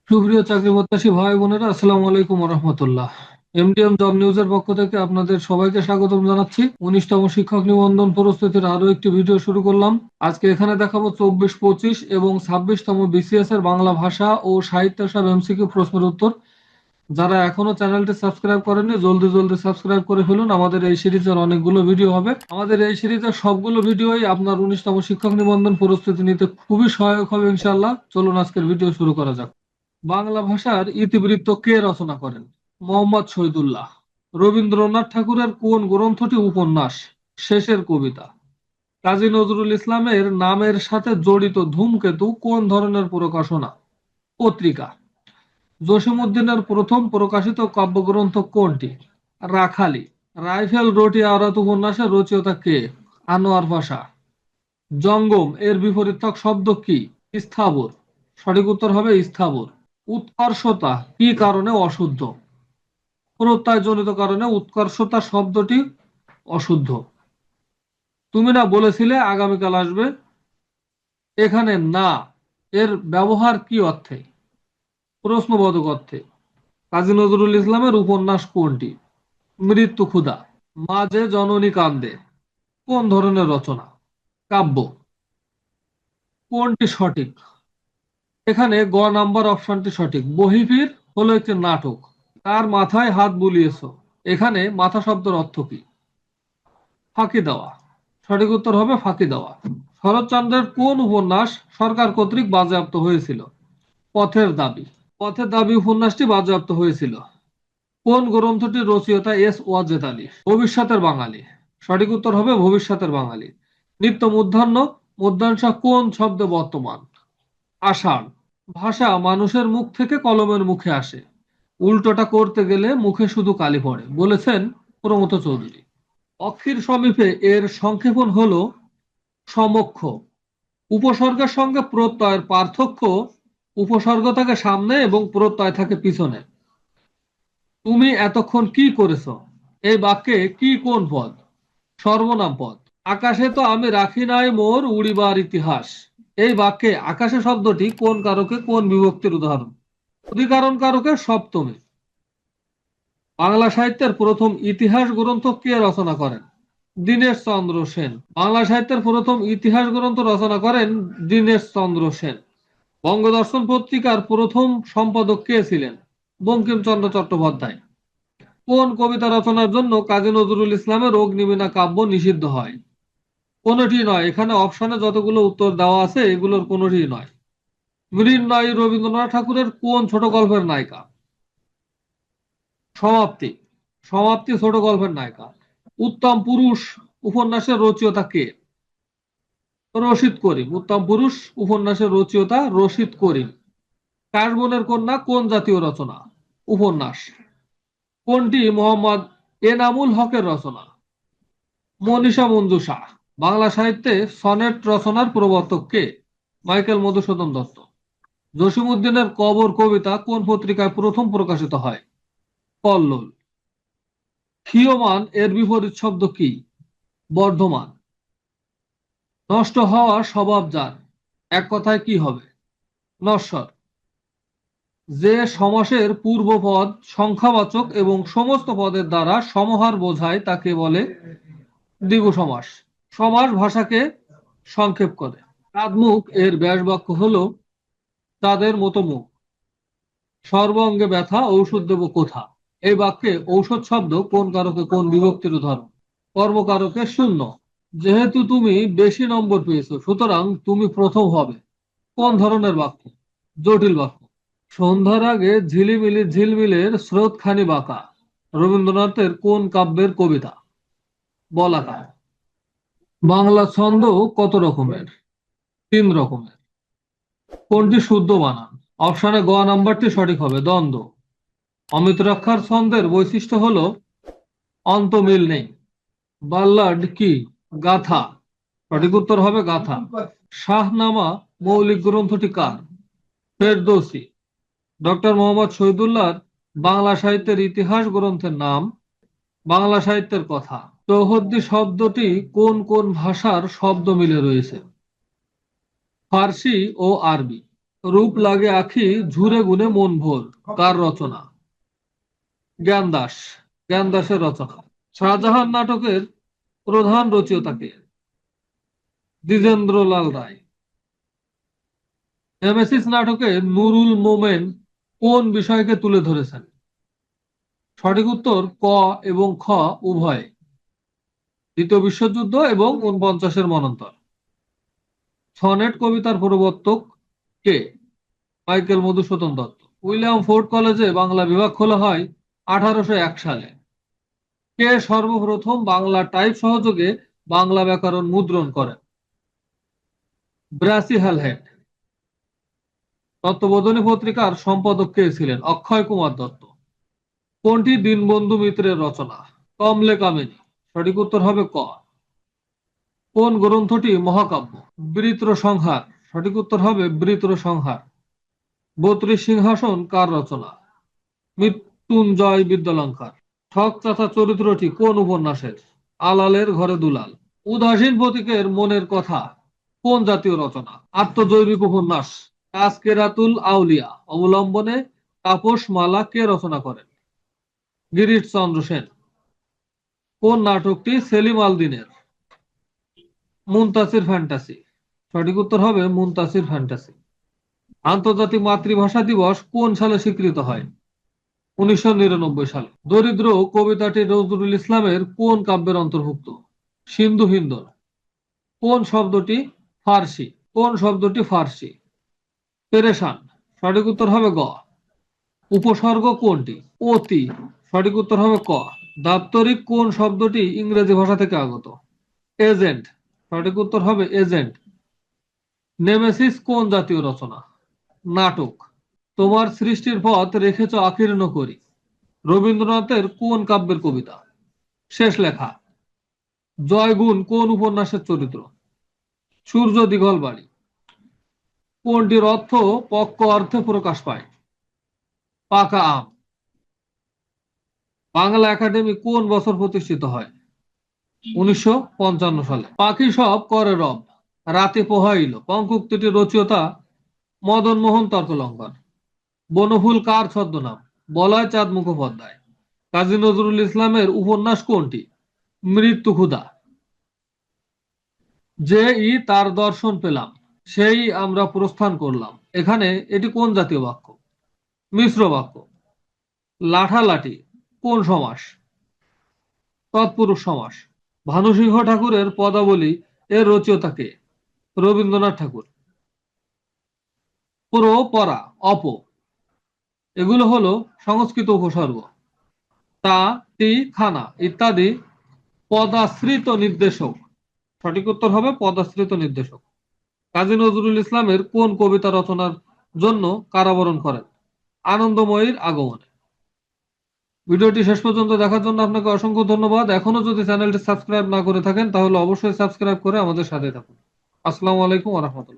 সুপ্রিয় চাকরি প্রত্যাশী ভাই বোনেরা, আসসালামু আলাইকুম রহমতুল্লাহ। এমডিএম জব নিউজের পক্ষ থেকে আপনাদের সবাইকে স্বাগতম জানাচ্ছি। 19তম শিক্ষক নিবন্ধন প্রস্তুতির আরো একটি ভিডিও শুরু করলাম। আজকে এখানে দেখাবো 24, 25 এবং 26তম বিসিএস এর বাংলা ভাষা ও সাহিত্য সব এমসিকিউ প্রশ্নের উত্তর। যারা এখনো চ্যানেলটি সাবস্ক্রাইব করেননি, জলদি জলদি সাবস্ক্রাইব করে ফেলুন। আমাদের এই সিরিজের অনেকগুলো ভিডিও হবে। আমাদের এই সিরিজের সবগুলো ভিডিওই আপনার 19তম শিক্ষক নিবন্ধন প্রস্তুতি নিতে খুবই সহায়ক হবে ইনশাআল্লাহ। চলুন আজকের ভিডিও শুরু করা যাক। বাংলা ভাষার ইতিবৃত্ত কে রচনা করেন? মোহাম্মদ শহীদুল্লাহ। রবীন্দ্রনাথ ঠাকুরের কোন গ্রন্থটি উপন্যাস? শেষের কবিতা। কাজী নজরুল ইসলামের নামের সাথে জড়িত ধূমকেতু কোন ধরনের প্রকাশনা? পত্রিকা। জসীমউদ্দিনের প্রথম প্রকাশিত কাব্যগ্রন্থ কোনটি? রাখালি। রাইফেল রোটি আওরাত উপন্যাসের রচয়িতা কে? আনোয়ার পাশা। জঙ্গম এর বিপরীতক শব্দ কি? স্থাবর। সঠিক উত্তর হবে স্থাবর। উৎকর্ষতা কি কারণে অশুদ্ধ? প্রত্যয়জনিত কারণে উৎকর্ষতা শব্দটি অশুদ্ধ। তুমি না বলেছিলে আগামীকাল আসবে? এখানে না এর ব্যবহার কি অর্থে? প্রশ্নবোধক অর্থে। কাজী নজরুল ইসলামের উপন্যাস কোনটি? মৃত্যু ক্ষুধা। মাঝে জননী কান্দে কোন ধরনের রচনা? কাব্য। কোনটি সঠিক? এখানে গ নাম্বার অপশনটি সঠিক। বহিফির হলো একটি নাটক। তার মাথায় হাত বুলিয়েছ, এখানে মাথা শব্দের অর্থ কি? ফাঁকি দেওয়া। সঠিক উত্তর হবে ফাঁকি দেওয়া। শরৎচন্দ্রের কোন উপন্যাস সরকার কর্তৃক বাজেয়াপ্ত হয়েছিল? পথের দাবি। পথের দাবি উপন্যাসটি বাজেয়াপ্ত হয়েছিল। কোন গ্রন্থটির রচয়িতা এস ওয়াজেদ আলী? ভবিষ্যতের বাঙালি। সঠিক উত্তর হবে ভবিষ্যতের বাঙালি। নিত্য মূর্ধন্য মধ্যাংশ কোন শব্দে বর্তমান? আষাঢ়। ভাষা মানুষের মুখ থেকে কলমের মুখে আসে, উল্টোটা করতে গেলে মুখে শুধু কালি পড়ে, বলেছেন প্রমথ চৌধুরী। অক্ষির সমীপে এর সংক্ষেপণ হলো সমক্ষ। উপসর্গের সঙ্গে প্রত্যয়ের পার্থক্য: উপসর্গ থাকে সামনে এবং প্রত্যয় থাকে পিছনে। তুমি এতক্ষণ কি করেছো এই বাক্যে কি কোন পদ? সর্বনাম পদ। আকাশে তো আমি রাখি নাই মোর উড়িবার ইতিহাস, এই বাক্যে আকাশে শব্দটি কোন কারকে কোন বিভক্তির উদাহরণ? অধিকরণ কারকে সপ্তমী। বাংলা সাহিত্যের প্রথম ইতিহাস গ্রন্থ কে রচনা করেন? দীনেশ চন্দ্র সেন। বাংলা সাহিত্যের প্রথম ইতিহাস গ্রন্থ রচনা করেন দীনেশ চন্দ্র সেন। বঙ্গদর্শন পত্রিকার প্রথম সম্পাদক কে ছিলেন? বঙ্কিমচন্দ্র চট্টোপাধ্যায়। কোন কবিতা রচনার জন্য কাজী নজরুল ইসলামের অগ্নিবীণা কাব্য নিষিদ্ধ হয়? কোনটি নয়। এখানে অপশনে যতগুলো উত্তর দেওয়া আছে এগুলোর কোনটি নয়। মৃন্ময়ী রবীন্দ্রনাথ ঠাকুরের কোন ছোট গল্পের নায়িকা? সমাপ্তি। সমাপ্তি ছোট গল্পের নায়িকা। উত্তম পুরুষ উপন্যাসের রচয়িতা কে? রশিদ করিম। উত্তম পুরুষ উপন্যাসের রচয়িতা রশিদ করিম। কাশবনের কন্যা কোন জাতীয় রচনা? উপন্যাস। কোনটি মোহাম্মদ এনামুল হকের রচনা? মনীষা মঞ্জুষা। বাংলা সাহিত্যে সনেট রচনার প্রবর্তক কে? মাইকেল মধুসূদন দত্ত। জসীমউদ্দিনের কবর কবিতা কোন পত্রিকায় প্রথম প্রকাশিত হয়? কল্লোল। ক্ষীয়মান এর বিপরীত শব্দ কি? বর্ধমান। নষ্ট হওয়া স্বভাব যার, এক কথায় কি হবে? নশ্বর। যে সমাসের পূর্বপদ সংখ্যাবাচক এবং সমস্ত পদের দ্বারা সমাহার বোঝায় তাকে বলে দ্বিগু সমাস। সমাস ভাষাকে সংক্ষেপ করে। চাঁদমুখ এর ব্যাস বাক্য হলো তাদের মতো মুখ। সর্ব অঙ্গে ব্যথা ঔষধ দেব কোথা, এই বাক্যে ঔষধ শব্দ কোন কারকে কোন বিভক্তির উদাহরণ? কর্মকারকে শূন্য। যেহেতু তুমি বেশি নম্বর পেয়েছো সুতরাং তুমি প্রথম হবে, কোন ধরনের বাক্য? জটিল বাক্য। সন্ধ্যার আগে ঝিলিমিলি ঝিলমিলের স্রোতখানি বাঁকা রবীন্দ্রনাথের কোন কাব্যের কবিতা? বলাকা। বাংলা ছন্দ কত রকমের? 3 রকমের। কোনটি শুদ্ধ বানান? অপশনে গ নাম্বারটি সঠিক হবে, দ্বন্দ্ব। অমিত রক্ষার ছন্দের বৈশিষ্ট্য হলো অন্তমিল নেই। বাল্লাড কি? গাথা। সঠিক উত্তর হবে গাথা। শাহনামা মৌলিক গ্রন্থটি কার? ফেরদৌসী। ডক্টর মোহাম্মদ শহীদুল্লাহর বাংলা সাহিত্যের ইতিহাস গ্রন্থের নাম বাংলা সাহিত্যের কথা। চৌহদ্দি শব্দটি কোন কোন ভাষার শব্দ মিলে রয়েছে? ফার্সি ও আরবি। রূপ লাগে আখি ঝুরে গুনে মন ভোর, কার রচনা? জ্ঞানদাস। জ্ঞানদাসের রচনা। শাহজাহান নাটকের প্রধান রচয়িতাকে? দ্বিজেন্দ্রলাল রায়। নেমেসিস নাটকে নুরুল মোমেন কোন বিষয়কে তুলে ধরেছেন? সঠিক উত্তর ক এবং খ উভয়। দ্বিতীয় বিশ্বযুদ্ধ এবং 49-এর মন্বন্তর। সনেট কবিতার প্রবর্তক কে? Michael Madhusudan Dutta. William Fort কলেজে বাংলা বিভাগ খোলা হয় 1801 সালে। কে সর্বপ্রথম বাংলা টাইপ সহযোগে বাংলা ব্যাকরণ মুদ্রণ করেন? Brassey Halhed. তত্ত্ববোধিনী পত্রিকার সম্পাদক কে ছিলেন? অক্ষয় কুমার দত্ত। কোনটি দীনবন্ধু মিত্রের রচনা? কমলে কামিনী। সঠিক উত্তর হবে ক। কোন গ্রন্থটি মহাকাব্য? বৃত্র সংহার। সঠিক উত্তর হবে বৃত্র সংহার। 32 সিংহাসন কার রচনা? মৃত্যুঞ্জয় বিদ্যালঙ্কার। ঠক চাচা চরিত্রটি কোন উপন্যাসের? আলালের ঘরে দুলাল। উদাসীন প্রতীকের মনের কথা কোন জাতীয় রচনা? আত্মজৈবিক উপন্যাস। তাজকেরাতুল আউলিয়া অবলম্বনে তাপস মালা কে রচনা করেন? গিরিশ চন্দ্র সেন। কোন নাটকটি সেলিম আল দীনের? মুনতাসির ফ্যান্টাসি। সঠিক উত্তর হবে মুনতাসির ফ্যান্টাসি। আন্তর্জাতিক মাতৃভাষা দিবস কোন সালে স্বীকৃত হয়? 1999 সালে। দরিদ্র কবিতাটি নজরুল ইসলামের কোন কাব্যের অন্তর্ভুক্ত? সিন্ধু হিন্দর। কোন শব্দটি ফার্সি? কোন শব্দটি ফার্সি? পেরেশান। সঠিক উত্তর হবে গ। উপসর্গ কোনটি? অতি। সঠিক উত্তর হবে ক। দাপ্তরিক কোন শব্দটি ইংরেজি ভাষা থেকে আগত? এজেন্ট। সঠিক উত্তর হবে এজেন্ট। নেমেসিস কোন জাতীয় রচনা? নাটক। তোমার সৃষ্টির পথ রেখেছ আকীর্ণ করি রবীন্দ্রনাথের কোন কাব্যের কবিতা? শেষ লেখা। জয়গুণ কোন উপন্যাসের চরিত্র? সূর্য দিঘলবাড়ি। কোনটির অর্থ পক্ষ অর্থে প্রকাশ পায়? পাকা আম। বাংলা একাডেমি কোন বছর প্রতিষ্ঠিত হয়? 1955 সালে। পাখি সব করে রব, রাতে পোহাইল কঙ্কুক্তিটির রচয়িতা মদন মোহন তর্কলঙ্কর। বনফুল কার ছদ্মনাম? বলয় চাঁদ মুখোপাধ্যায়। কাজী নজরুল ইসলামের উপন্যাস কোনটি? মৃত্যু ক্ষুধা। যে ই তার দর্শন পেলাম, সেই আমরা প্রস্থান করলাম, এখানে এটি কোন জাতীয় বাক্য? মিশ্র বাক্য। লাঠালাঠি কোন সমাস? তৎপুরুষ সমাস। ভানুসিংহ ঠাকুরের পদাবলী এর রচয়িতা কে? রবীন্দ্রনাথ ঠাকুর। পুর, পরা, অপ এগুলো হলো সংস্কৃত উপসর্গ। তা, তি, খানা ইত্যাদি পদাশ্রিত নির্দেশক। সঠিক উত্তর হবে পদাশ্রিত নির্দেশক। কাজী নজরুল ইসলামের কোন কবিতা রচনার জন্য কারাবরণ করেন? আনন্দময়ীর আগমনে। ভিডিওটি শেষ পর্যন্ত দেখার জন্য আপনাকে অসংখ্য ধন্যবাদ। এখনো যদি চ্যানেলটি সাবস্ক্রাইব না করে থাকেন তাহলে অবশ্যই সাবস্ক্রাইব করে আমাদের সাথে থাকুন। আসসালামু আলাইকুম ওয়া রাহমাতুল্লাহ।